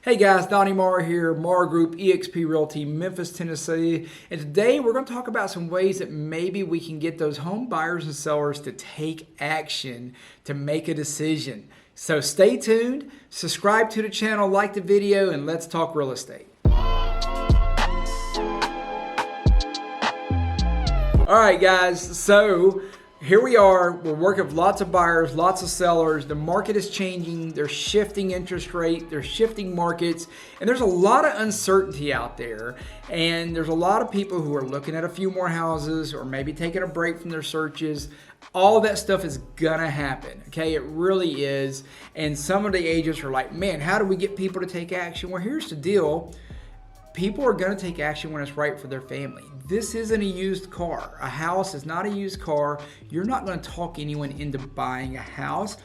Hey guys, Donnie Morrow here, Morrow Group, eXp Realty, Memphis, Tennessee. And today we're going to talk about some ways that maybe we can get those home buyers and sellers to take action, to make a decision. So stay tuned, subscribe to the channel, like the video, and let's talk real estate. All right guys, so here we are. We're working with lots of buyers, lots of sellers. The market is changing. They're shifting interest rate. They're shifting markets. And there's a lot of uncertainty out there. And there's a lot of people who are looking at a few more houses or maybe taking a break from their searches. All of that stuff is gonna happen, okay? It really is. And some of the agents are like, man, how do we get people to take action? Well, here's the deal. People are going to take action when it's right for their family. This isn't a used car. A house is not a used car. You're not going to talk anyone into buying a house.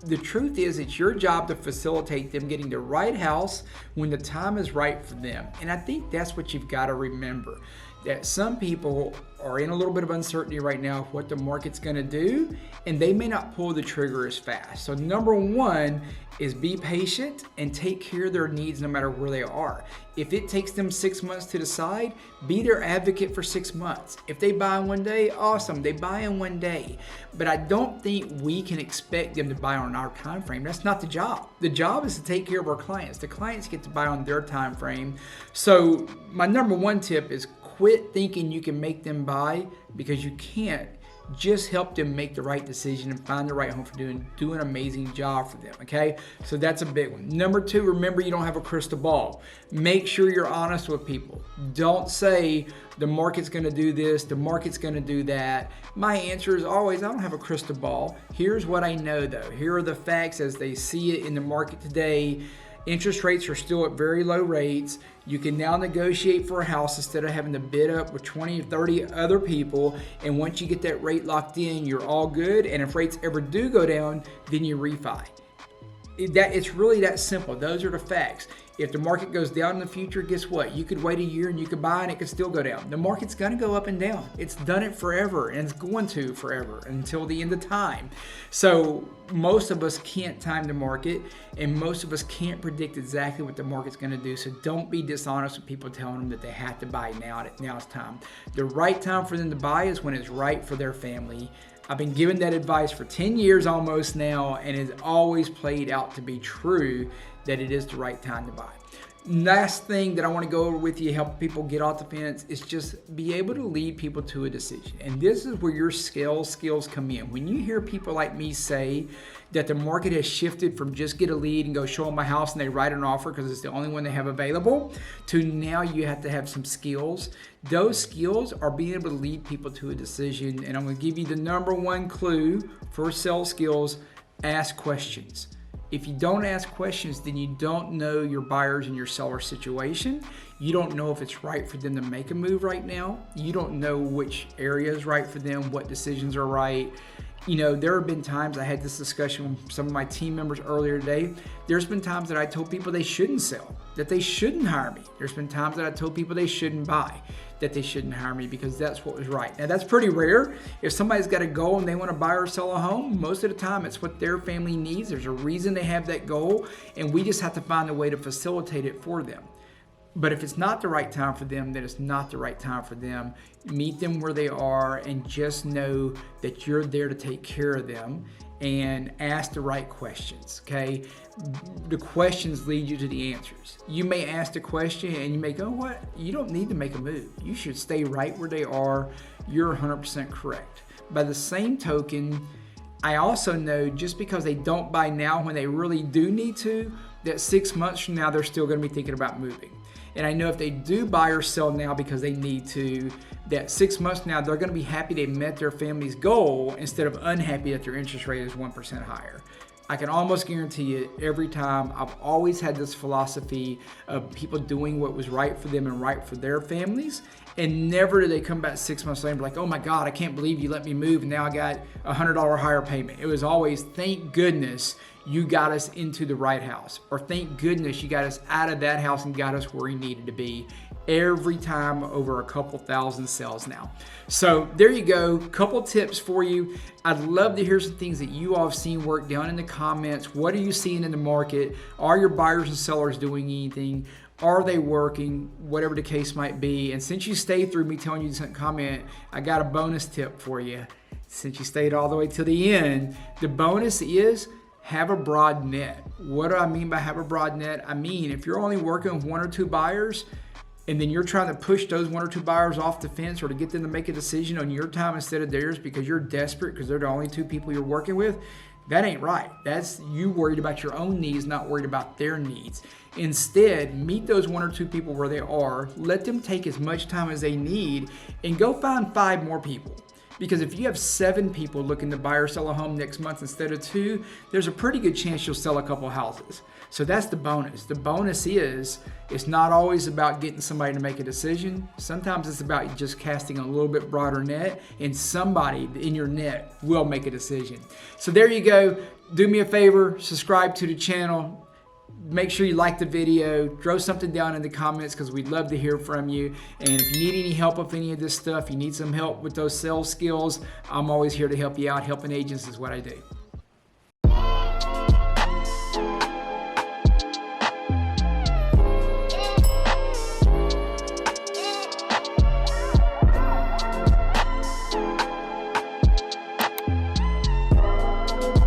The truth is, it's your job to facilitate them getting the right house when the time is right for them. And I think that's what you've got to remember. That some people are in a little bit of uncertainty right now of what the market's going to do, and they may not pull the trigger as fast. So number one is be patient and take care of their needs no matter where they are. If it takes them 6 months to decide, be their advocate for 6 months. If they buy in one day, awesome, they buy in one day. But I don't think we can expect them to buy on our time frame. That's not the job. The job is to take care of our clients. The clients get to buy on their time frame. So my number one tip is quit thinking you can make them buy, because you can't. Just help them make the right decision and find the right home for do an amazing job for them, okay? So that's a big one. Number two, remember you don't have a crystal ball. Make sure you're honest with people. Don't say the market's gonna do this, the market's gonna do that. My answer is always, I don't have a crystal ball. Here's what I know though. Here are the facts as they see it in the market today. Interest rates are still at very low rates. You can now negotiate for a house instead of having to bid up with 20 or 30 other people. And once you get that rate locked in, you're all good. And if rates ever do go down, then you refi. It's really that simple. Those are the facts. If the market goes down in the future, guess what? You could wait a year and you could buy and it could still go down. The market's gonna go up and down. It's done it forever and it's going to forever until the end of time. So most of us can't time the market and most of us can't predict exactly what the market's gonna do. So don't be dishonest with people telling them that they have to buy now it's time. The right time for them to buy is when it's right for their family. I've been giving that advice for 10 years almost now, and it's always played out to be true that it is the right time to buy. Last thing that I want to go over with you, help people get off the fence, is just be able to lead people to a decision. And this is where your skills come in. When you hear people like me say that the market has shifted from just get a lead and go show them my house and they write an offer because it's the only one they have available, to now you have to have some skills. Those skills are being able to lead people to a decision. And I'm going to give you the number one clue for sales skills: ask questions. If you don't ask questions, then you don't know your buyers and your seller situation. You don't know if it's right for them to make a move right now. You don't know which area is right for them, what decisions are right. You know, there have been times, I had this discussion with some of my team members earlier today. There's been times that I told people they shouldn't sell, that they shouldn't hire me. There's been times that I told people they shouldn't buy, that they shouldn't hire me because that's what was right. Now that's pretty rare. If somebody's got a goal and they want to buy or sell a home, most of the time it's what their family needs. There's a reason they have that goal, and we just have to find a way to facilitate it for them. But if it's not the right time for them, then it's not the right time for them. Meet them where they are and just know that you're there to take care of them, and ask the right questions, okay? The questions lead you to the answers. You may ask the question and you may go, what? You don't need to make a move. You should stay right where they are. You're 100% correct. By the same token, I also know just because they don't buy now when they really do need to, that 6 months from now, they're still gonna be thinking about moving. And I know if they do buy or sell now because they need to, that 6 months from now, they're gonna be happy they met their family's goal instead of unhappy that their interest rate is 1% higher. I can almost guarantee you every time. I've always had this philosophy of people doing what was right for them and right for their families, and never do they come back 6 months later and be like, oh my God, I can't believe you let me move and now I got a $100 higher payment. It was always, thank goodness you got us into the right house, or thank goodness you got us out of that house and got us where we needed to be. every time over a couple thousand sales now. So there you go, couple tips for you. I'd love to hear some things that you all have seen work down in the comments. What are you seeing in the market? Are your buyers and sellers doing anything? Are they working? Whatever the case might be. And since you stayed through me telling you to comment, I got a bonus tip for you. Since you stayed all the way to the end, the bonus is have a broad net. What do I mean by have a broad net? I mean, if you're only working with 1 or 2 buyers, and then you're trying to push those 1 or 2 buyers off the fence or to get them to make a decision on your time instead of theirs because you're desperate because they're the only 2 people you're working with, that ain't right. That's you worried about your own needs, not worried about their needs. Instead, meet those 1 or 2 people where they are, let them take as much time as they need, and go find 5 more people. Because if you have 7 people looking to buy or sell a home next month instead of 2, there's a pretty good chance you'll sell a couple houses. So that's the bonus. The bonus is, it's not always about getting somebody to make a decision. Sometimes it's about just casting a little bit broader net, and somebody in your net will make a decision. So there you go. Do me a favor, subscribe to the channel. Make sure you like the video, throw something down in the comments because we'd love to hear from you. And if you need any help with any of this stuff, you need some help with those sales skills, I'm always here to help you out. Helping agents is what I do.